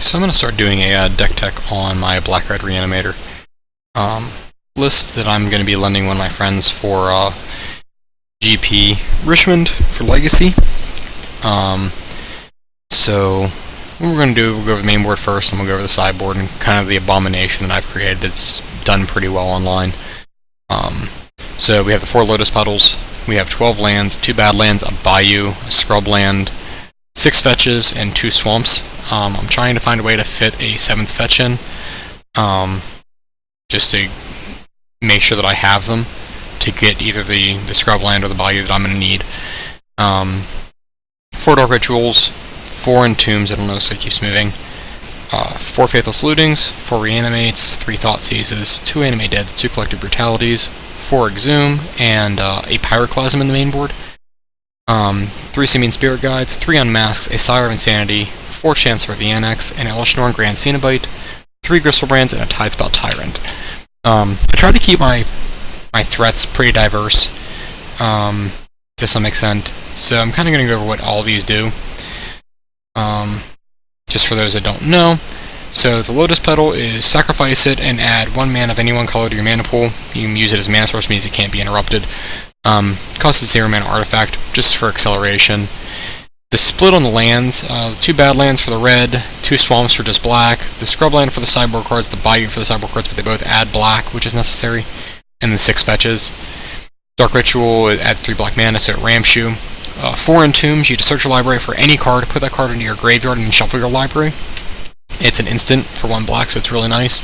Okay, so I'm going to start doing a deck tech on my black-red Reanimator list that I'm going to be lending one of my friends for GP Richmond for Legacy. So what we're going to do, we'll go over the main board first, and we'll go over the sideboard and kind of the abomination that I've created that's done pretty well online. So we have the 4 Lotus Petals, we have 12 lands, 2 bad lands, a Bayou, a Scrub land, 6 fetches, and 2 swamps. I'm trying to find a way to fit a 7th fetch in, just to make sure that I have them to get either the Scrub land or the Bayou that I'm going to need. 4 Dark Rituals, 4 Entombs, I don't know, so it keeps moving. 4 Faithless Lootings, 4 Reanimates, 3 Thoughtseizes, 2 Animate Deads, 2 Collective Brutalities, 4 Exhume, and a Pyroclasm in the main board. 3 Simian Spirit Guides, 3 Unmasks, a Sire of Insanity, 4 Chancellor of the Annex, an Elishnorn Grand Cenobite, 3 Gristlebrand's, and a Tidespell Tyrant. I try to keep my threats pretty diverse, to some extent, so I'm kind of going to go over what all of these do, just for those that don't know. So the Lotus Petal is sacrifice it and add 1 mana of any one color to your mana pool. You can use it as a mana source, means it can't be interrupted. Costs a 0 mana artifact, just for acceleration. The split on the lands, 2 bad lands for the red, 2 swamps for just black, the Scrub land for the sideboard cards, the Bayou for the sideboard cards, but they both add black, which is necessary, and then 6 fetches. Dark Ritual, add 3 black mana, so it ramps you. 4 Entombs, you get to search your library for any card, put that card into your graveyard, and then shuffle your library. It's an instant for 1 black, so it's really nice.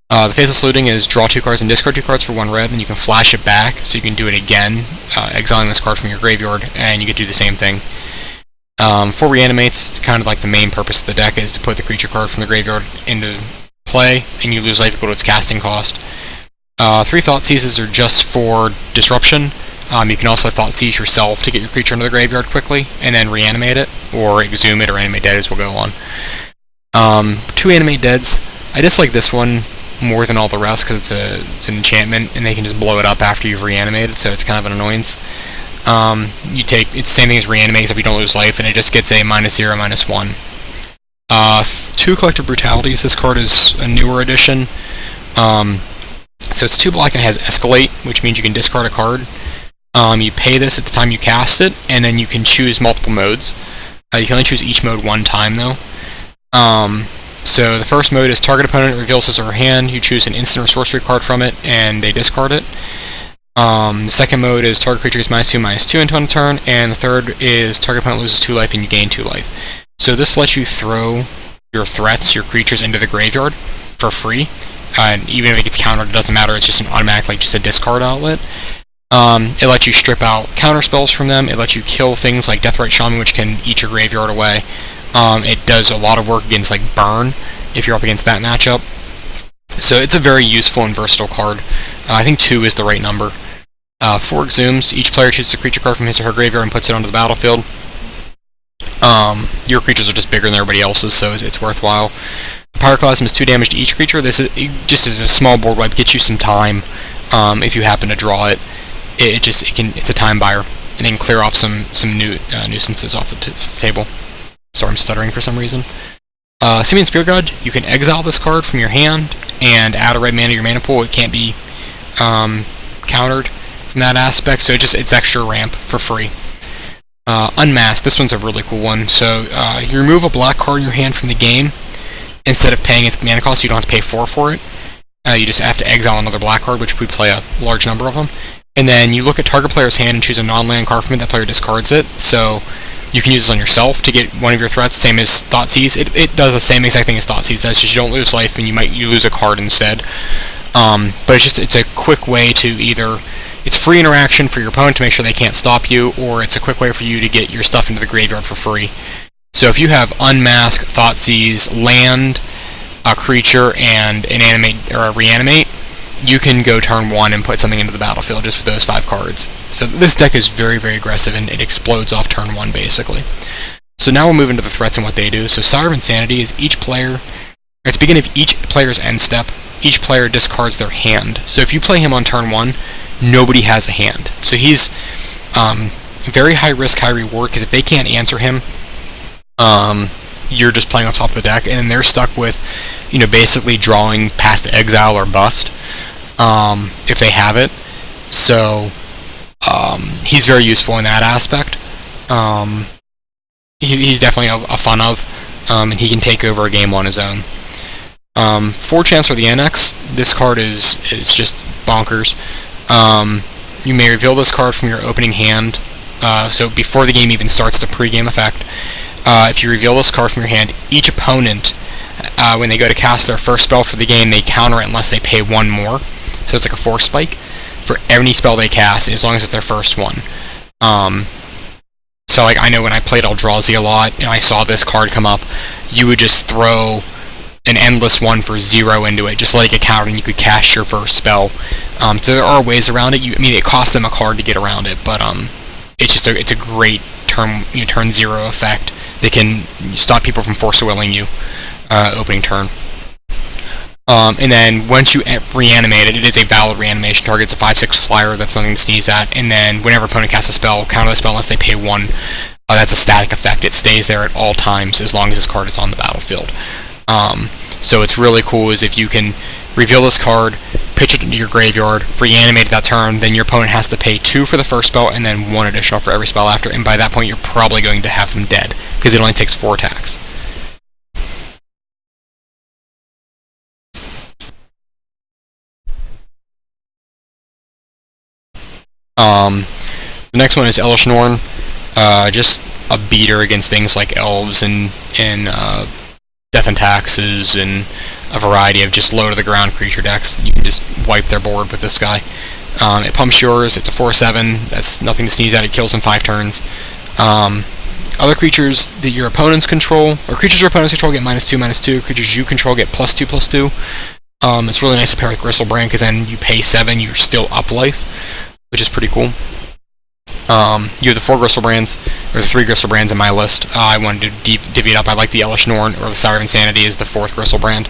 The Faithless Looting is draw 2 cards and discard 2 cards for 1 red, and you can flash it back, so you can do it again, exiling this card from your graveyard, and you can do the same thing. 4 Reanimates, kind of like the main purpose of the deck is to put the creature card from the graveyard into play, and you lose life equal to its casting cost. 3 Thoughtseizes are just for disruption. You can also Thoughtseize yourself to get your creature into the graveyard quickly, and then reanimate it, or exhume it, or animate dead, as we'll go on. 2 Animate Deads. I dislike this one more than all the rest because it's an enchantment, and they can just blow it up after you've reanimated, so it's kind of an annoyance. It's the same thing as reanimate, except you don't lose life, and it just gets a -0, -1. 2 Collective Brutalities. This card is a newer edition. So it's 2 black and it has Escalate, which means you can discard a card. You pay this at the time you cast it, and then you can choose multiple modes. You can only choose each mode 1 time, though. So the first mode is target opponent reveals his or her hand, you choose an instant or sorcery card from it, and they discard it. The second mode is target creature gets -2/-2 until end of turn, and the third is target opponent loses 2 life and you gain 2 life. So this lets you throw your threats, your creatures, into the graveyard for free. And even if it gets countered, it doesn't matter, it's just an automatic, like just a discard outlet. It lets you strip out counter spells from them, it lets you kill things like Deathrite Shaman, which can eat your graveyard away. It does a lot of work against like Burn, if you're up against that matchup. So it's a very useful and versatile card. I think 2 is the right number. 4 Exhumes. Each player chooses a creature card from his or her graveyard and puts it onto the battlefield. Your creatures are just bigger than everybody else's, so it's worthwhile. Pyroclasm is 2 damage to each creature. This is just as a small board wipe, gets you some time if you happen to draw it. It's a time buyer, and it can clear off some nuisances off the table. Sorry, I'm stuttering for some reason. Simian Spirit Guide, you can exile this card from your hand and add a red mana to your mana pool. It can't be countered from that aspect, so it's extra ramp for free. Unmasked, this one's a really cool one. So you remove a black card in your hand from the game. Instead of paying its mana cost, you don't have to pay 4 for it. You just have to exile another black card, which we play a large number of them. And then you look at target player's hand and choose a non-land card from it. That player discards it. So you can use this on yourself to get one of your threats, same as Thoughtseize. It does the same exact thing as Thoughtseize does, just you don't lose life and you lose a card instead. But it's a quick way to either, it's free interaction for your opponent to make sure they can't stop you, or it's a quick way for you to get your stuff into the graveyard for free. So if you have Unmask, Thoughtseize, land, a creature, and an animate or a reanimate, you can go turn 1 and put something into the battlefield just with those 5 cards. So this deck is very, very aggressive, and it explodes off turn 1, basically. So now we'll move into the threats and what they do. So Sire of Insanity is each player, at the beginning of each player's end step, each player discards their hand. So if you play him on turn 1, nobody has a hand. So he's very high risk, high reward, because if they can't answer him, you're just playing off top of the deck, and then they're stuck with, basically drawing Path to Exile or Bust, if they have it. So he's very useful in that aspect. He's definitely a fun of, and he can take over a game on his own. 4 chance for the NX. This card is just bonkers. You may reveal this card from your opening hand. So before the game even starts, the pre-game effect. If you reveal this card from your hand, each opponent, when they go to cast their first spell for the game, they counter it unless they pay 1 more. So it's like a force spike for any spell they cast, as long as it's their first one. So like I know when I played Eldrazi a lot, and I saw this card come up, you would just throw an endless 1 for 0 into it, just let it get countered, and you could cast your first spell. So there are ways around it. It costs them a card to get around it, but it's a great turn 0 effect. They can stop people from force willing you opening turn. And then once you reanimate it, it is a valid reanimation target. It's a 5/6 flyer. That's nothing to sneeze at. And then whenever opponent casts a spell, counter the spell unless they pay 1. That's a static effect. It stays there at all times as long as this card is on the battlefield. So it's really cool is if you can reveal this card, pitch it into your graveyard, reanimate it that turn, then your opponent has to pay 2 for the first spell and then 1 additional for every spell after, and by that point you're probably going to have them dead, because it only takes 4 attacks. The next one is Elish Norn. Just a beater against things like elves and Death and Taxes and a variety of just low-to-the-ground creature decks. You can just wipe their board with this guy. It pumps yours. It's a 4/7. That's nothing to sneeze at. It kills in 5 turns. Other creatures that your opponents control, or creatures your opponents control, get -2/-2. Creatures you control get +2/+2. It's really nice to pair with Gristlebrand, because then you pay 7, you're still up life, which is pretty cool. You have the 4 Gristlebrands, or the 3 Gristlebrands in my list. I wanted to divvy it up. I like the Elish Norn, or the Sire of Insanity is the 4th Gristlebrand,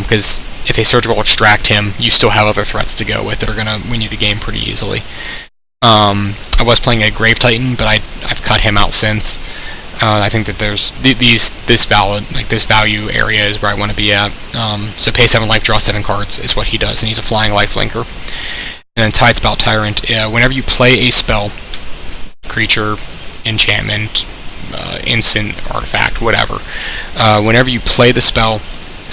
because if they surgical extract him, you still have other threats to go with that are going to win you the game pretty easily. I was playing a Grave Titan, but I've cut him out since. I think that there's this value area is where I want to be at. So pay 7 life, draw 7 cards is what he does, and he's a flying lifelinker. And then Tidespout Tyrant. Whenever you play a spell, creature, enchantment, instant, artifact, whatever, whenever you play the spell,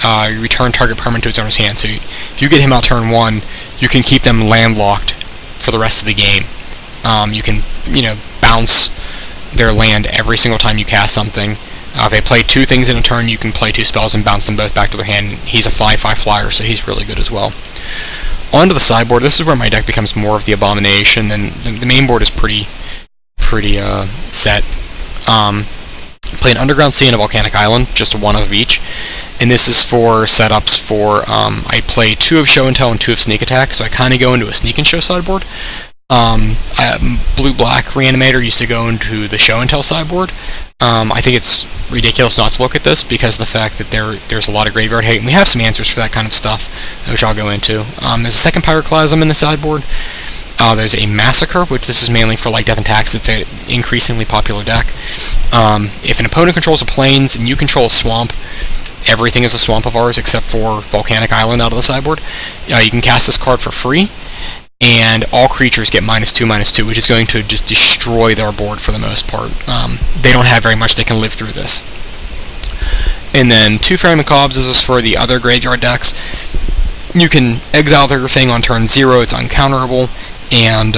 you return target permanent to its owner's hand. So if you get him out turn 1, you can keep them landlocked for the rest of the game. You can, bounce their land every single time you cast something. If they play 2 things in a turn, you can play 2 spells and bounce them both back to their hand. He's a 5/5 flyer, so he's really good as well. Onto the sideboard. This is where my deck becomes more of the abomination, and the main board is pretty set. Play an Underground Sea and a Volcanic Island, just 1 of each. And this is for setups for, I play 2 of Show and Tell and 2 of Sneak Attack, so I kind of go into a Sneak and Show sideboard. Blue-Black Reanimator used to go into the Show and Tell sideboard. I think it's ridiculous not to look at this because of the fact that there's a lot of graveyard hate, and we have some answers for that kind of stuff, which I'll go into. There's a second Pyroclasm in the sideboard. There's a Massacre, which this is mainly for like Death and Tax. It's an increasingly popular deck. If an opponent controls a plains and you control a swamp, everything is a swamp of ours except for Volcanic Island out of the sideboard. You can cast this card for free, and all creatures get -2/-2, which is going to just destroy their board for the most part. They don't have very much they can live through this. And then 2 Fairy Macaques. This is for the other graveyard decks. You can exile their thing on turn 0. It's uncounterable, and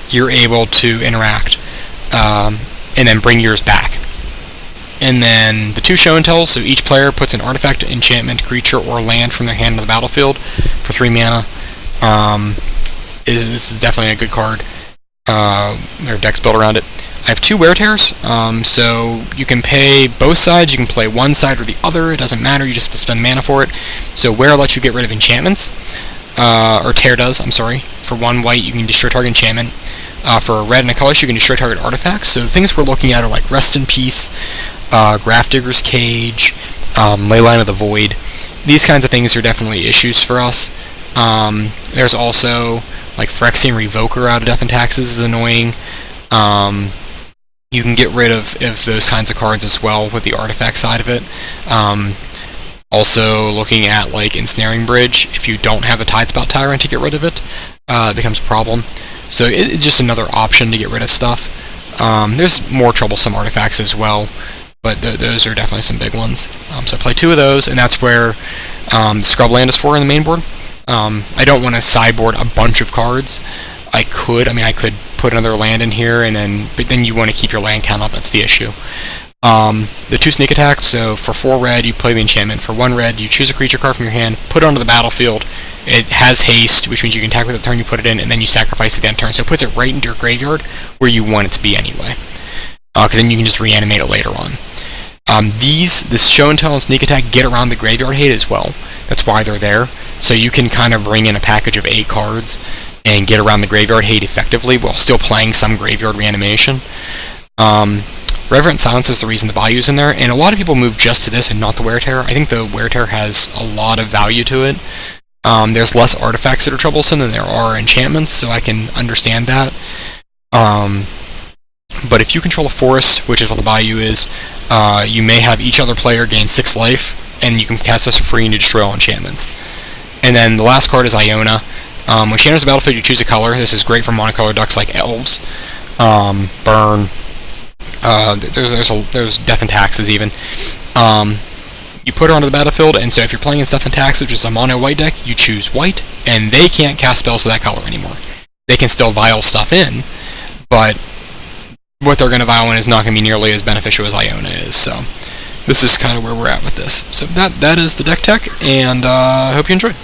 you're able to interact and then bring yours back. And then the 2 Show and Tells. So each player puts an artifact, enchantment, creature, or land from their hand into the battlefield for 3 mana. This is definitely a good card. Their deck's built around it. I have 2 Wear Tears, so you can pay both sides. You can play one side or the other. It doesn't matter. You just have to spend mana for it. So Wear lets you get rid of enchantments, or Tear does. I'm sorry. For 1 white, you can destroy target enchantment. For a red and a colorless, you can destroy target artifacts. So the things we're looking at are like Rest in Peace, Grafdigger's Cage, Leyline of the Void. These kinds of things are definitely issues for us. There's also like Phyrexian Revoker out of Death and Taxes is annoying. You can get rid of those kinds of cards as well with the artifact side of it. Also, looking at like Ensnaring Bridge, if you don't have a Tidespout Tyrant to get rid of it, it becomes a problem. So it's just another option to get rid of stuff. There's more troublesome artifacts as well, but those are definitely some big ones. So I play 2 of those, and that's where the Scrubland is for in the main board. I don't want to sideboard a bunch of cards. I could put another land in here, but then you want to keep your land count up. That's the issue. The 2 sneak attacks, so for 4 red, you play the enchantment. For 1 red, you choose a creature card from your hand, put it onto the battlefield. It has haste, which means you can attack with the turn you put it in, and then you sacrifice it that turn. So it puts it right into your graveyard, where you want it to be anyway. Because then you can just reanimate it later on. This Show and Tell and Sneak Attack get around the graveyard hate as well. That's why they're there. So you can kind of bring in a package of 8 cards and get around the graveyard hate effectively while still playing some graveyard reanimation. Reverent Silence is the reason the Bayou's in there, and a lot of people move just to this and not the Wear Terror. I think the Wear Terror has a lot of value to it. There's less artifacts that are troublesome than there are enchantments, so I can understand that. But if you control a forest, which is what the Bayou is, you may have each other player gain 6 life, and you can cast this for free and you destroy all enchantments. And then the last card is Iona. When she enters the battlefield, you choose a color. This is great for monocolored decks like Elves, Burn. There's Death and Taxes even. You put her onto the battlefield, and so if you're playing in Death and Taxes, which is a mono white deck, you choose white, and they can't cast spells of that color anymore. They can still vial stuff in, but what they're going to vial in is not going to be nearly as beneficial as Iona is. So this is kind of where we're at with this. So that is the deck tech, and I hope you enjoyed.